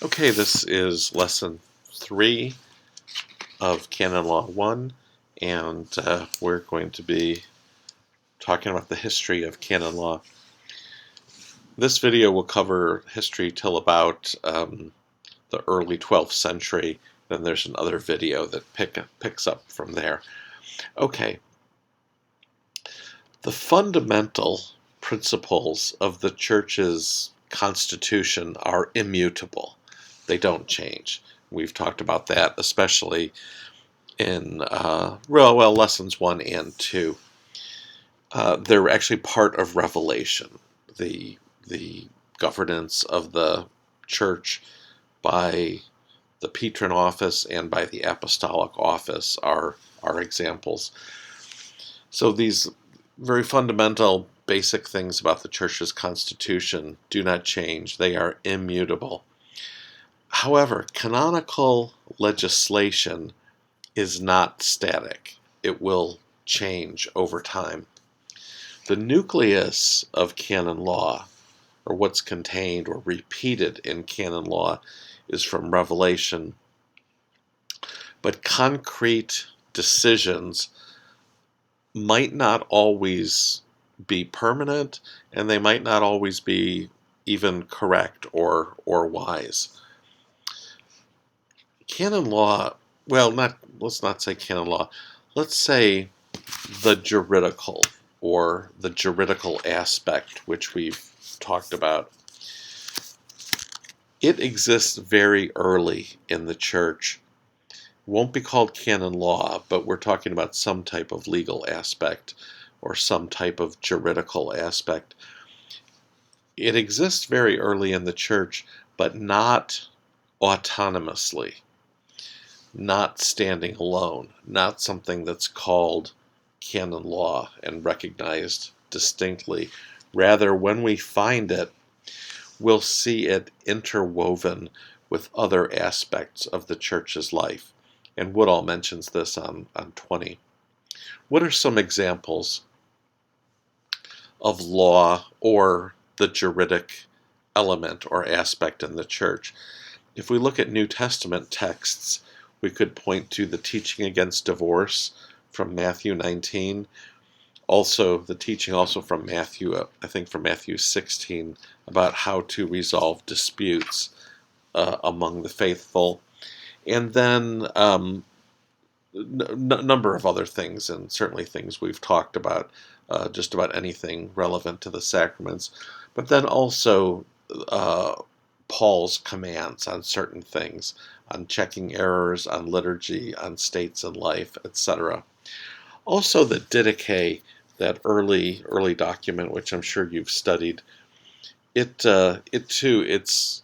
Okay, this is lesson 3 of Canon Law 1, and we're going to be talking about the history of canon law. This video will cover history till about the early 12th century. Then there's another video that picks up from there. Okay, the fundamental principles of the Church's constitution are immutable. They don't change. We've talked about that, especially in lessons 1 and 2. They're actually part of Revelation. The governance of the church by the patron office and by the apostolic office are examples. So these very fundamental, basic things about the church's constitution do not change. They are immutable. However, canonical legislation is not static. It will change over time. The nucleus of canon law, or what's contained or repeated in canon law, is from Revelation. But concrete decisions might not always be permanent, and they might not always be even correct or wise. Canon law, let's not say canon law, let's say the juridical aspect, which we've talked about. It exists very early in the church. Won't be called canon law, but we're talking about some type of legal aspect or some type of juridical aspect. It exists very early in the church, but not autonomously, not standing alone, not something that's called canon law and recognized distinctly. Rather, when we find it, we'll see it interwoven with other aspects of the church's life. And Woodall mentions this on 20. What are some examples of law or the juridic element or aspect in the church? If we look at New Testament texts, we could point to the teaching against divorce from Matthew 19. Also, the teaching also from Matthew, I think from Matthew 16, about how to resolve disputes among the faithful. And then number of other things, and certainly things we've talked about, just about anything relevant to the sacraments. But then also Paul's commands on certain things, on checking errors, on liturgy, on states in life, etc. Also the Didache, that early document, which I'm sure you've studied, it too, it's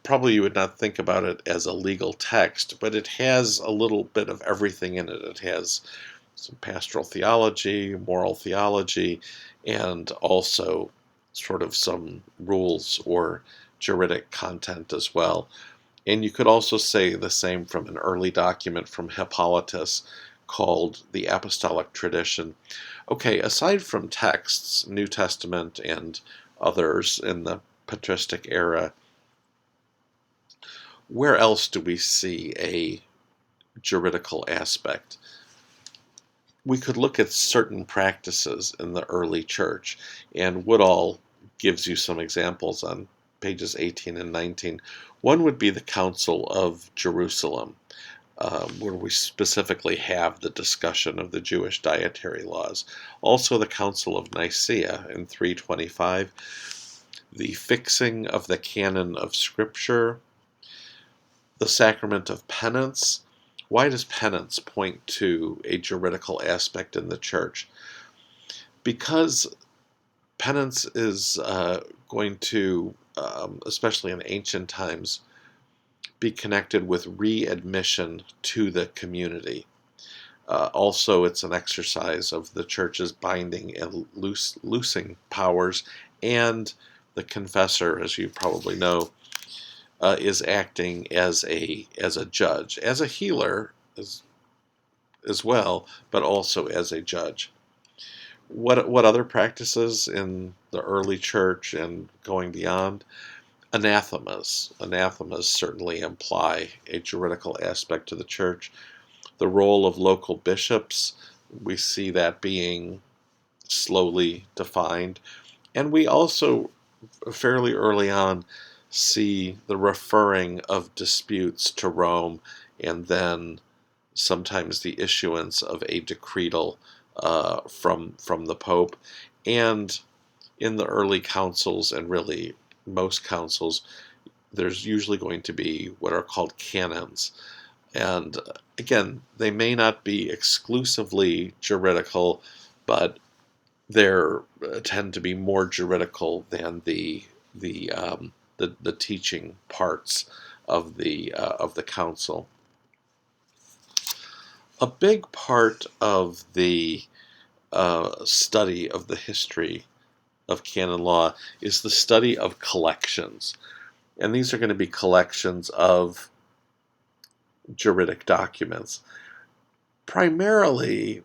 probably you would not think about it as a legal text, but it has a little bit of everything in it. It has some pastoral theology, moral theology, and also sort of some rules or juridic content as well. And you could also say the same from an early document from Hippolytus called the Apostolic Tradition. Okay, aside from texts, New Testament and others in the patristic era, where else do we see a juridical aspect? We could look at certain practices in the early church, and Woodall gives you some examples on pages 18 and 19. One would be the Council of Jerusalem, where we specifically have the discussion of the Jewish dietary laws. Also the Council of Nicaea in 325, the fixing of the canon of Scripture, the sacrament of penance. Why does penance point to a juridical aspect in the church? Because penance is going to, especially in ancient times, be connected with readmission to the community. Also, it's an exercise of the church's binding and loosing powers, and the confessor, as you probably know, is acting as a judge, as a healer as well, but also as a judge. What other practices in the early church and going beyond? anathemas. Anathemas certainly imply a juridical aspect to the church. The role of local bishops, we see that being slowly defined. And we also, fairly early on, see the referring of disputes to Rome, and then sometimes the issuance of a decretal from the Pope. And in the early councils, and really most councils, there's usually going to be what are called canons. And again, they may not be exclusively juridical, but they tend to be more juridical than the teaching parts of the council. A big part of the study of the history of canon law is the study of collections, and these are going to be collections of juridic documents. Primarily,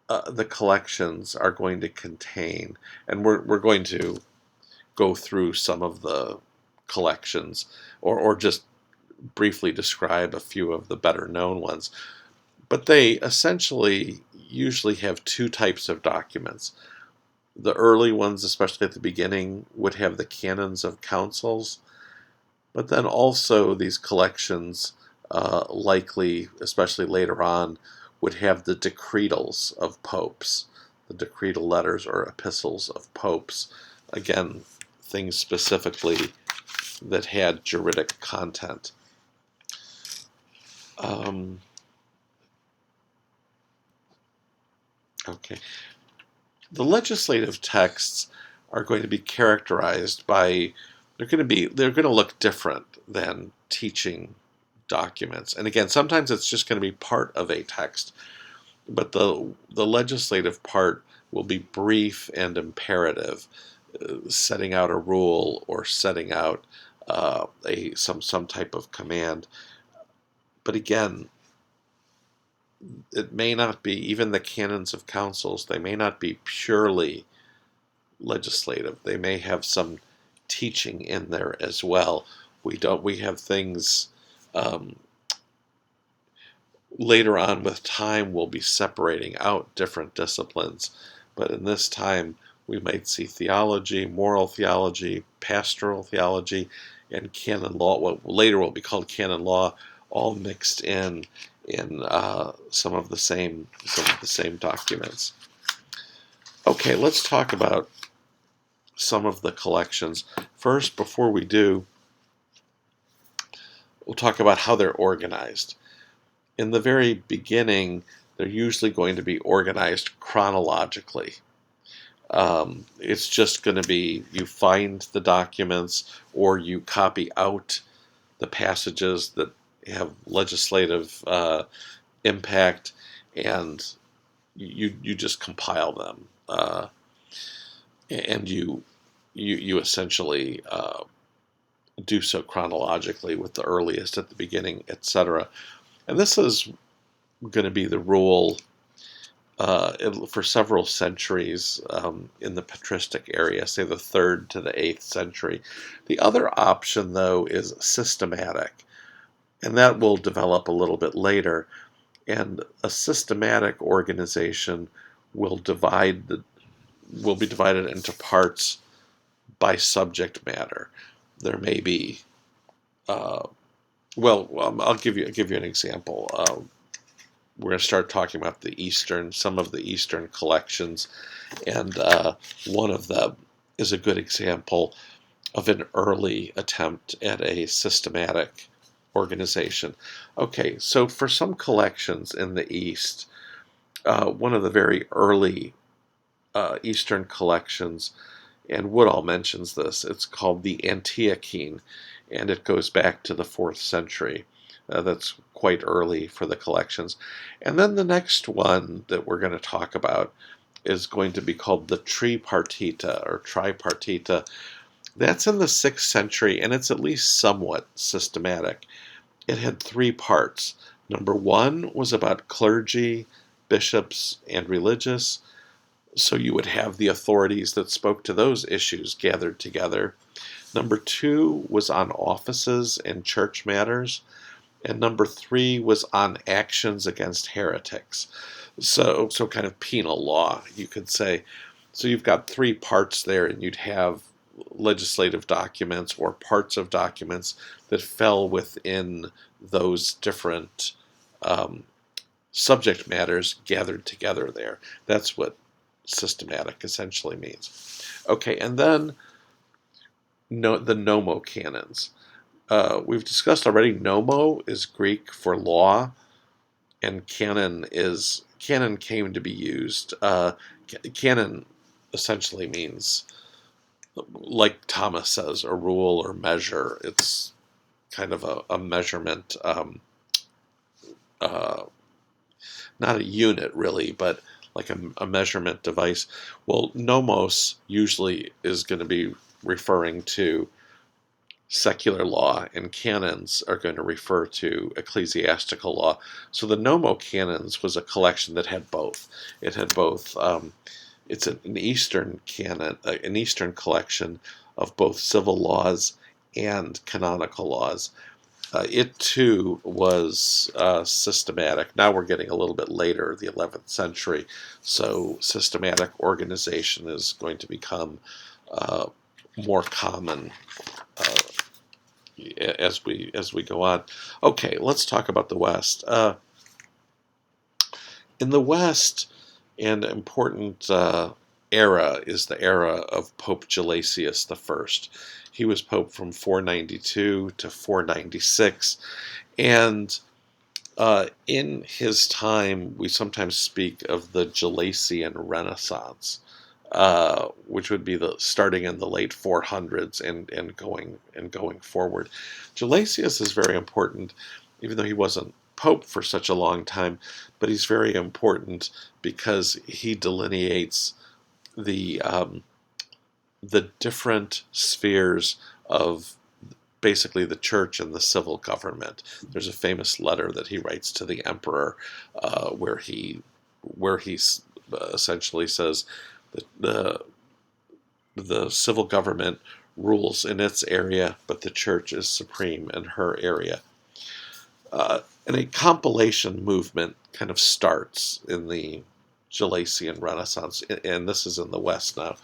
the collections are going to contain, and we're going to go through some of the collections, or just briefly describe a few of the better known ones. But they essentially usually have two types of documents. The early ones, especially at the beginning, would have the canons of councils, but then also these collections, likely, especially later on, would have the decretals of popes, the decretal letters or epistles of popes. Again, things specifically that had juridic content. Okay. The legislative texts are going to be characterized by, they're going to look different than teaching documents. And again, sometimes it's just going to be part of a text, but the legislative part will be brief and imperative, setting out a rule or setting out some type of command. But again, it may not be, even the canons of councils, they may not be purely legislative. They may have some teaching in there as well. We have things later on with time, we'll be separating out different disciplines, but in this time we might see theology, moral theology, pastoral theology, and canon law, what later will be called canon law, all mixed in some of the same documents. Okay, let's talk about some of the collections. First, before we do, we'll talk about how they're organized. In the very beginning, they're usually going to be organized chronologically. It's just going to be, you find the documents or you copy out the passages that have legislative impact, and you just compile them, and you essentially do so chronologically with the earliest at the beginning, etc. And this is going to be the rule for several centuries in the patristic area, say the 3rd to the 8th century. The other option, though, is systematic, and that will develop a little bit later. And a systematic organization will be divided into parts by subject matter. There may be, I'll give you an example. We're going to start talking about some of the Eastern collections, and one of them is a good example of an early attempt at a systematic organization. Okay, so for some collections in the East, one of the very early Eastern collections, and Woodall mentions this, it's called the Antiochene, and it goes back to the 4th century. That's quite early for the collections. And then the next one that we're going to talk about is going to be called the Tripartita, or Tripartita. That's in the 6th century, and it's at least somewhat systematic. It had 3 parts. Number 1 was about clergy, bishops, and religious. So you would have the authorities that spoke to those issues gathered together. Number 2 was on offices and church matters. And number 3 was on actions against heretics. So kind of penal law, you could say. So you've got 3 parts there, and you'd have legislative documents or parts of documents that fell within those different um, subject matters gathered together there. That's what systematic essentially means. Okay, and then the nomo canons. We've discussed already. Nomo is Greek for law, and canon came to be used. Canon essentially means, like Thomas says, a rule or measure. It's kind of a measurement, uh, not a unit really, but like a measurement device. Well, nomos usually is going to be referring to secular law, and canons are going to refer to ecclesiastical law. So the Nomo Canons was a collection that had both. It had both. It's an Eastern canon, an Eastern collection of both civil laws and canonical laws. It too was systematic. Now we're getting a little bit later, the 11th century, so systematic organization is going to become more common as we go on. Okay, let's talk about the West. In the West, an important era is the era of Pope Gelasius I. He was pope from 492 to 496, and in his time, we sometimes speak of the Gelasian Renaissance, which would be the starting in the late 400s and going forward. Gelasius is very important, even though he wasn't pope for such a long time, but he's very important because he delineates the different spheres of basically the church and the civil government. There's a famous letter that he writes to the emperor, where he essentially says that the civil government rules in its area, but the church is supreme in her area. And a compilation movement kind of starts in the Gelasian Renaissance, and this is in the West now.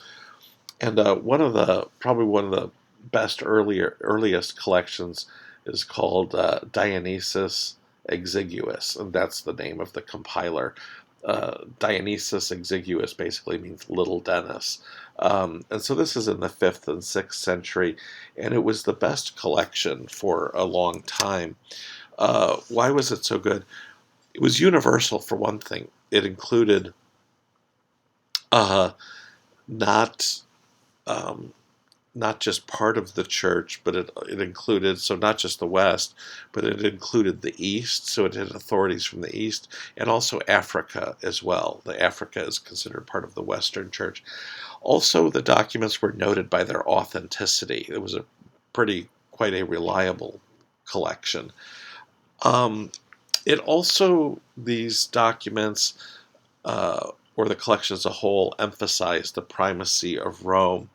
And probably one of the best earliest collections is called Dionysius Exiguus, and that's the name of the compiler. Dionysius Exiguus basically means Little Dennis. And so this is in the 5th and 6th century, and it was the best collection for a long time. Why was it so good? It was universal, for one thing. It included not not just part of the church, but it included, so not just the West, but it included the East, so it had authorities from the East, and also Africa as well. The Africa is considered part of the Western Church. Also, the documents were noted by their authenticity. It was quite a reliable collection. These documents, or the collection as a whole, emphasized the primacy of Rome.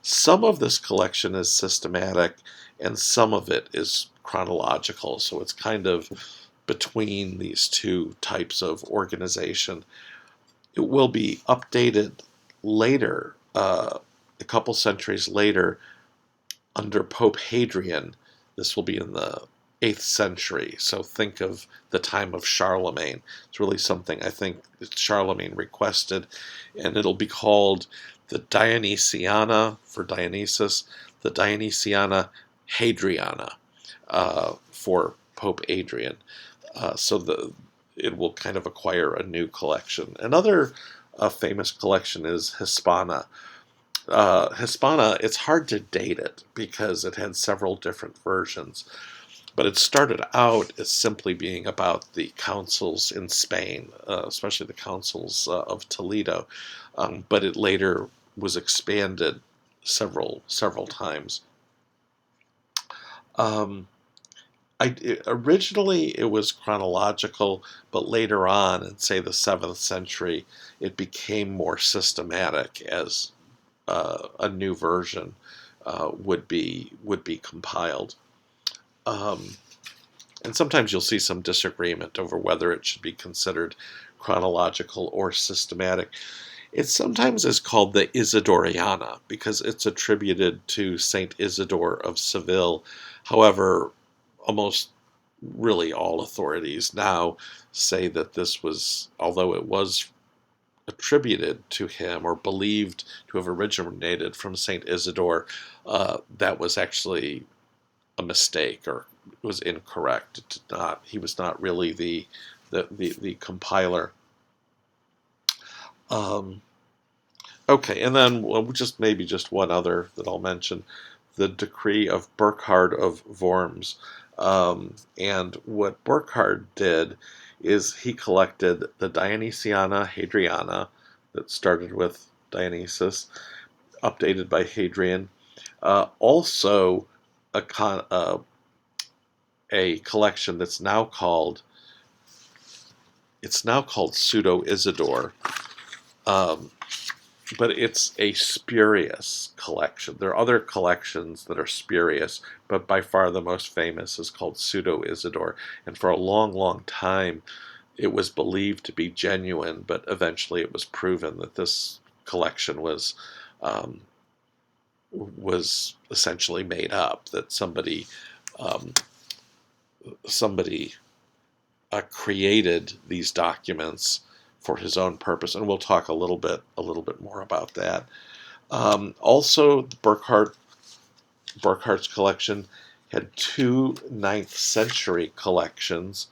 Some of this collection is systematic, and some of it is chronological, so it's kind of between these two types of organization. It will be updated later, a couple centuries later, under Pope Hadrian. This will be in the 8th century, so think of the time of Charlemagne. It's really something I think that Charlemagne requested, and it'll be called the Dionysiana for Dionysus, the Dionysiana Hadriana for Pope Adrian. It will kind of acquire a new collection. Another famous collection is Hispana. Hispana, it's hard to date it because it had several different versions. But it started out as simply being about the councils in Spain, especially the councils of Toledo. But it later was expanded several times. Originally it was chronological, but later on, in say the 7th century, it became more systematic as a new version. would be compiled. And sometimes you'll see some disagreement over whether it should be considered chronological or systematic. It sometimes is called the Isidoriana because it's attributed to Saint Isidore of Seville. However, almost really all authorities now say that this was, although it was attributed to him or believed to have originated from Saint Isidore, that was actually a mistake or was incorrect. It did not. He was not really the compiler. Okay, and then maybe just one other that I'll mention, the decree of Burkhard of Worms. And what Burkhard did is he collected the Dionysiana Hadriana that started with Dionysus, updated by Hadrian. Also, a collection that's now called Pseudo Isidore. But it's a spurious collection. There are other collections that are spurious, but by far the most famous is called Pseudo Isidore. And for a long, long time, it was believed to be genuine, but eventually it was proven that this collection was essentially made up. That somebody created these documents for his own purpose, and we'll talk a little bit more about that. Also, Burckhardt's collection had two 9th century collections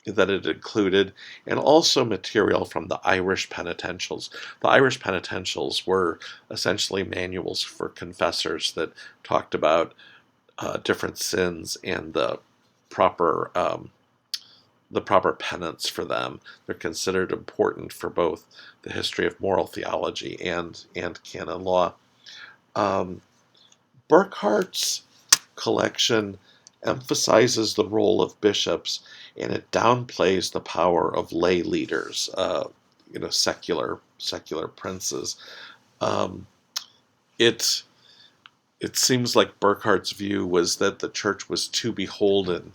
that it included, and also material from the Irish penitentials. The Irish penitentials were essentially manuals for confessors that talked about different sins and the proper penance for them. They're considered important for both the history of moral theology and canon law. Burckhardt's collection emphasizes the role of bishops, and it downplays the power of lay leaders, secular princes. It seems like Burckhardt's view was that the church was too beholden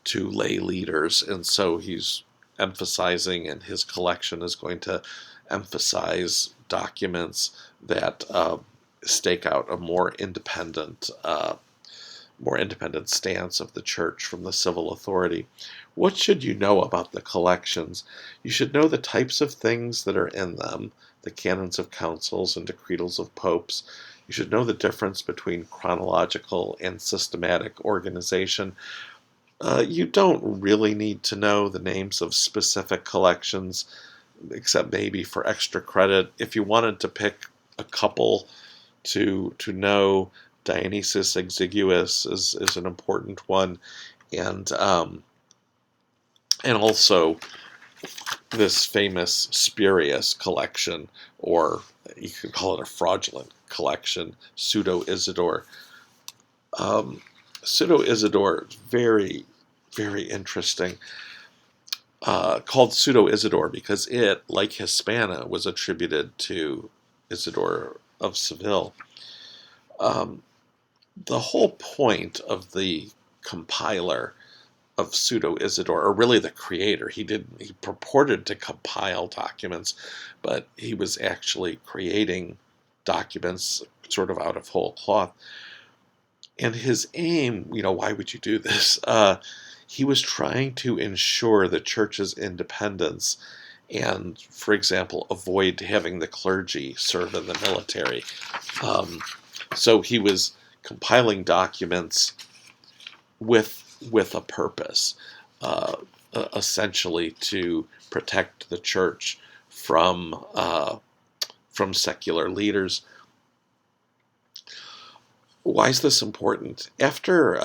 to lay leaders, and so he's emphasizing, and his collection is going to emphasize documents that stake out a more independent stance of the church from the civil authority. What should you know about the collections? You should know the types of things that are in them, the canons of councils and decretals of popes. You should know the difference between chronological and systematic organization. You don't really need to know the names of specific collections, except maybe for extra credit. If you wanted to pick a couple to know, Dionysius Exiguus is an important one, and also this famous spurious collection, or you could call it a fraudulent collection, Pseudo Isidore. Pseudo Isidore is very, very interesting. Called Pseudo Isidore because it, like Hispana, was attributed to Isidore of Seville. The whole point of the compiler of Pseudo Isidore, or really the creator, he purported to compile documents, but he was actually creating documents sort of out of whole cloth. And his aim, why would you do this? He was trying to ensure the church's independence and, for example, avoid having the clergy serve in the military. So he was compiling documents with a purpose, essentially to protect the church from secular leaders. Why is this important? After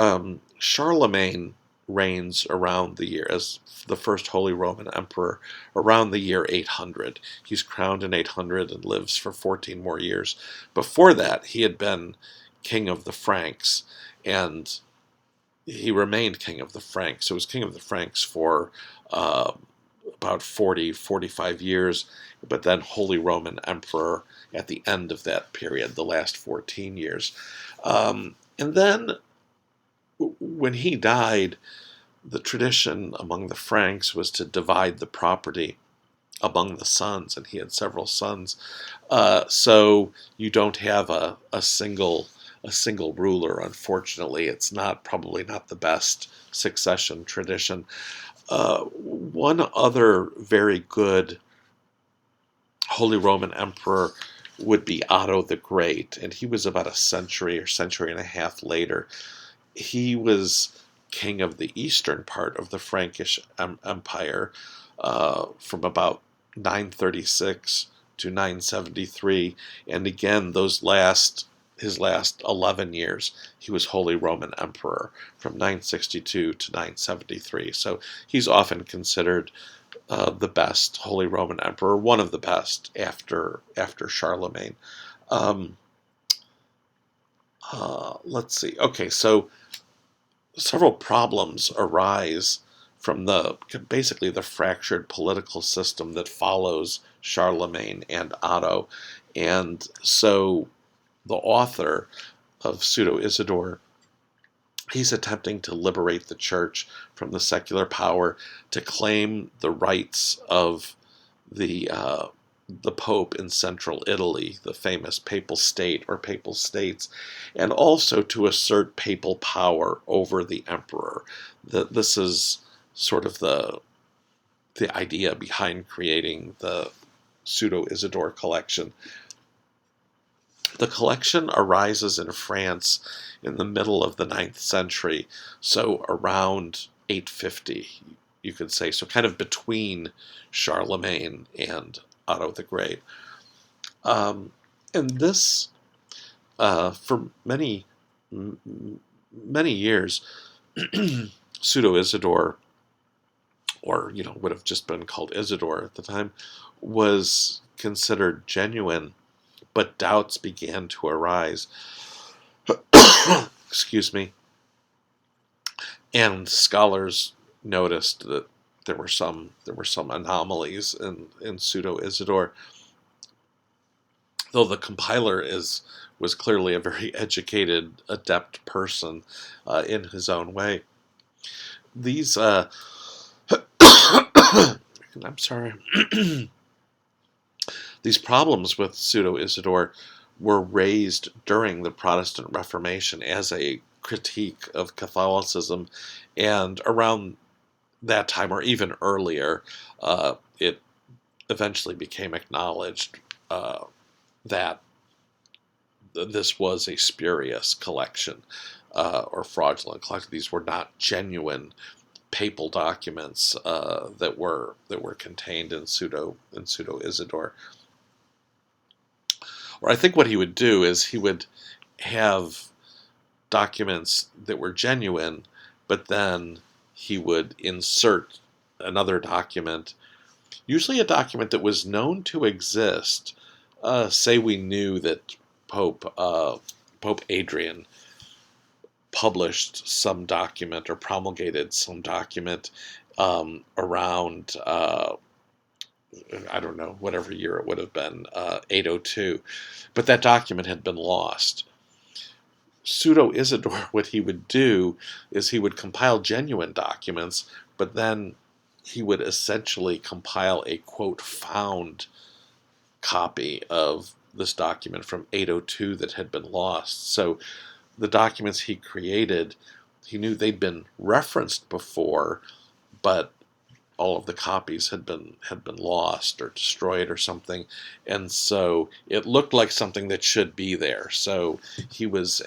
Charlemagne reigns around the year as the first Holy Roman Emperor, around the year 800. He's crowned in 800 and lives for 14 more years. Before that, he had been king of the Franks, and he remained king of the Franks. So he was king of the Franks for about 40, 45 years, but then Holy Roman Emperor at the end of that period, the last 14 years. And then when he died, the tradition among the Franks was to divide the property among the sons, and he had several sons. So you don't have a single ruler. Unfortunately, it's probably not the best succession tradition. One other very good Holy Roman Emperor would be Otto the Great, and he was about a century or century and a half later. He was king of the eastern part of the Frankish Empire from about 936 to 973, and again his last 11 years he was Holy Roman Emperor from 962 to 973. So he's often considered the best Holy Roman Emperor, one of the best after Charlemagne. Let's see. Okay, so several problems arise from basically the fractured political system that follows Charlemagne and Otto. And so the author of Pseudo-Isidore, he's attempting to liberate the church from the secular power, to claim the rights of the Pope in central Italy, the famous papal state or papal states, and also to assert papal power over the emperor. This is sort of the idea behind creating the Pseudo-Isidore collection. The collection arises in France in the middle of the 9th century, so around 850, you could say, so kind of between Charlemagne and Otto the Great. And this, for many years, Pseudo-Isidore, or would have just been called Isidore at the time, was considered genuine, but doubts began to arise. Excuse me. And scholars noticed that there were some anomalies in Pseudo-Isidore, though the compiler was clearly a very educated, adept person in his own way. These I'm sorry. These problems with Pseudo-Isidore were raised during the Protestant Reformation as a critique of Catholicism, and around that time, or even earlier, it eventually became acknowledged that this was a spurious collection or fraudulent collection. These were not genuine papal documents that were contained in Pseudo-Isidore. Or I think what he would do is he would have documents that were genuine, but then he would insert another document, usually a document that was known to exist. Say we knew that Pope Adrian published some document or promulgated some document around, I don't know, whatever year it would have been, 802, but that document had been lost. Pseudo-Isidore, what he would do is he would compile genuine documents, but then he would essentially compile a, quote, found copy of this document from 802 that had been lost. So the documents he created, he knew they'd been referenced before, but all of the copies had been lost or destroyed or something, and so it looked like something that should be there. So he was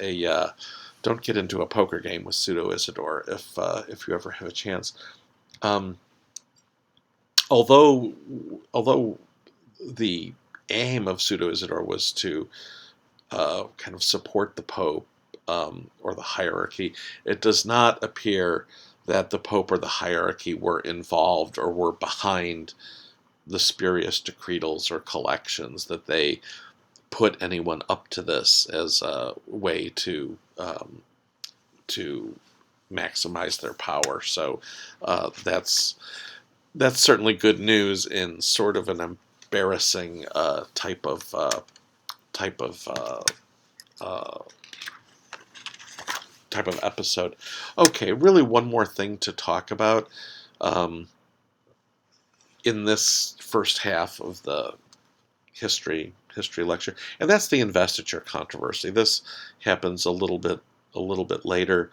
don't get into a poker game with Pseudo-Isidore if you ever have a chance. Although the aim of Pseudo-Isidore was to kind of support the Pope or the hierarchy, it does not appear that the Pope or the hierarchy were involved or were behind the spurious decretals or collections, that they put anyone up to this as a way to maximize their power. So that's that's certainly good news in sort of an embarrassing type of uh, type of episode. Okay, really one more thing to talk about um, in this first half of the history lecture, and that's the investiture controversy. This happens a little bit later.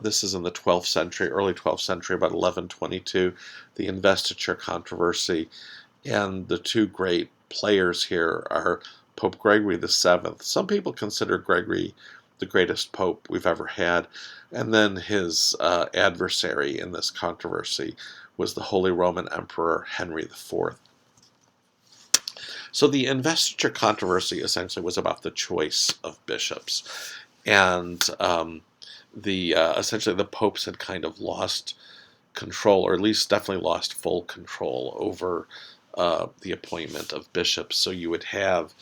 This is in the 12th century, early 12th century, about 1122. The investiture controversy, and the two great players here are Pope Gregory the Seventh. Some people consider Gregory the greatest pope we've ever had, and then his adversary in this controversy was the Holy Roman Emperor Henry the Fourth. So the investiture controversy essentially was about the choice of bishops, and the essentially the popes had kind of lost control, or at least definitely lost full control over the appointment of bishops. So you would have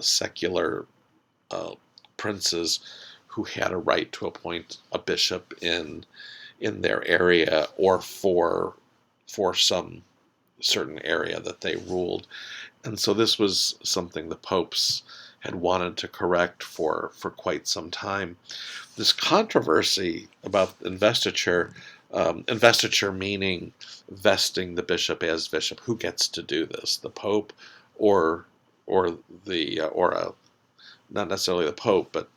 secular princes who had a right to appoint a bishop in their area or for some certain area that they ruled. And so this was something the popes had wanted to correct for quite some time. This controversy about investiture, investiture meaning vesting the bishop as bishop. Who gets to do this? The pope, or the or a, not necessarily the pope, but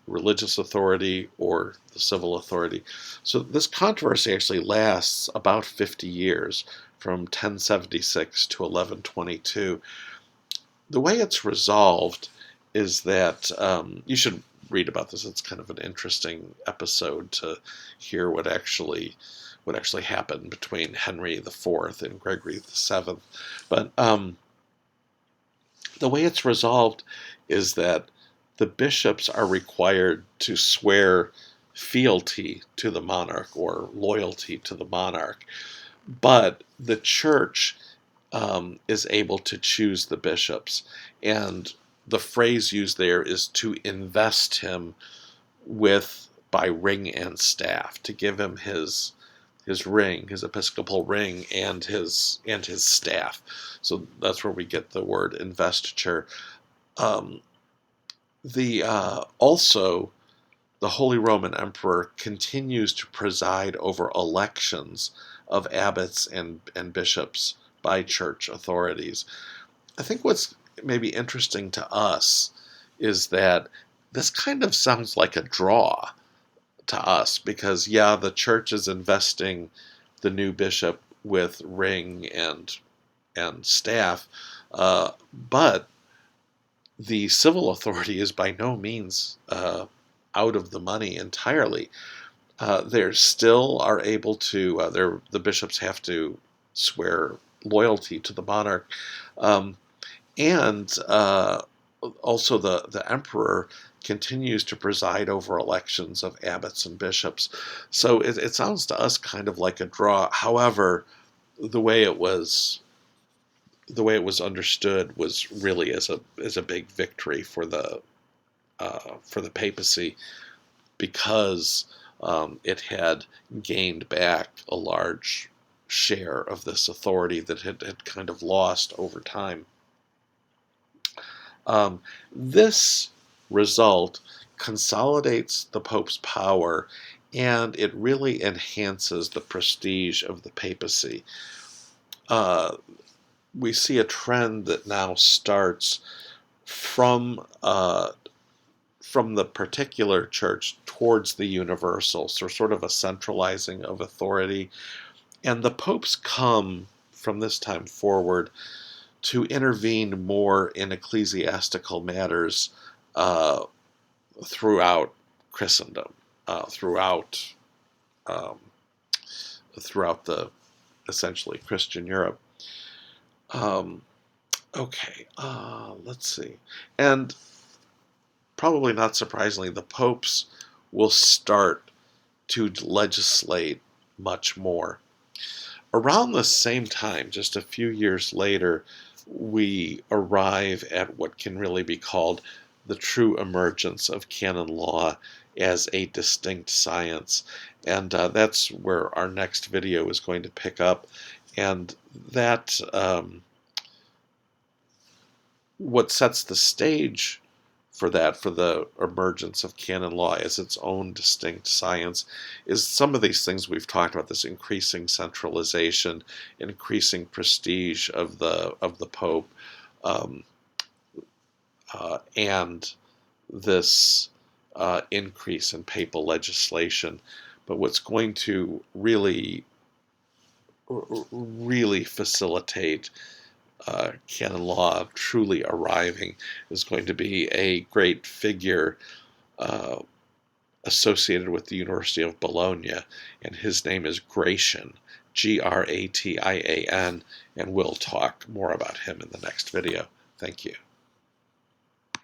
religious authority or the civil authority. So this controversy actually lasts about 50 years, from 1076 to 1122. The way it's resolved is that you should read about this. It's kind of an interesting episode to hear what actually happened between Henry the Fourth and Gregory the Seventh. But the way it's resolved is that the bishops are required to swear fealty to the monarch or loyalty to the monarch, but the church is able to choose the bishops, and the phrase used there is to invest him by ring and staff, to give him his ring, his episcopal ring, and his staff. So that's where we get the word investiture. Also, the Holy Roman Emperor continues to preside over elections of abbots and bishops by church authorities. I think what's maybe interesting to us is that this kind of sounds like a draw to us, because yeah, the church is investing the new bishop with ring and staff, but the civil authority is by no means out of the money entirely. They still are able to, the bishops have to swear loyalty to the monarch, and also the emperor continues to preside over elections of abbots and bishops. So it sounds to us kind of like a draw. However, the way it was understood was really as a big victory for the papacy, because it had gained back a large share of this authority that had kind of lost over time. This result consolidates the Pope's power, and it really enhances the prestige of the papacy. We see a trend that now starts from the particular church towards the universal, so sort of a centralizing of authority. And the popes come, from this time forward, to intervene more in ecclesiastical matters throughout Christendom, throughout the essentially Christian Europe. Let's see. And probably not surprisingly, the popes will start to legislate much more. Around the same time, just a few years later, we arrive at what can really be called the true emergence of canon law as a distinct science. And that's where our next video is going to pick up. And that what sets the stage for that, for the emergence of canon law as its own distinct science, is some of these things we've talked about: this increasing centralization, increasing prestige of the Pope, um, and this increase in papal legislation. But what's going to really facilitate canon law truly arriving is going to be a great figure uh, associated with the University of Bologna, and his name is Gratian, Gratian, and we'll talk more about him in the next video. Thank you.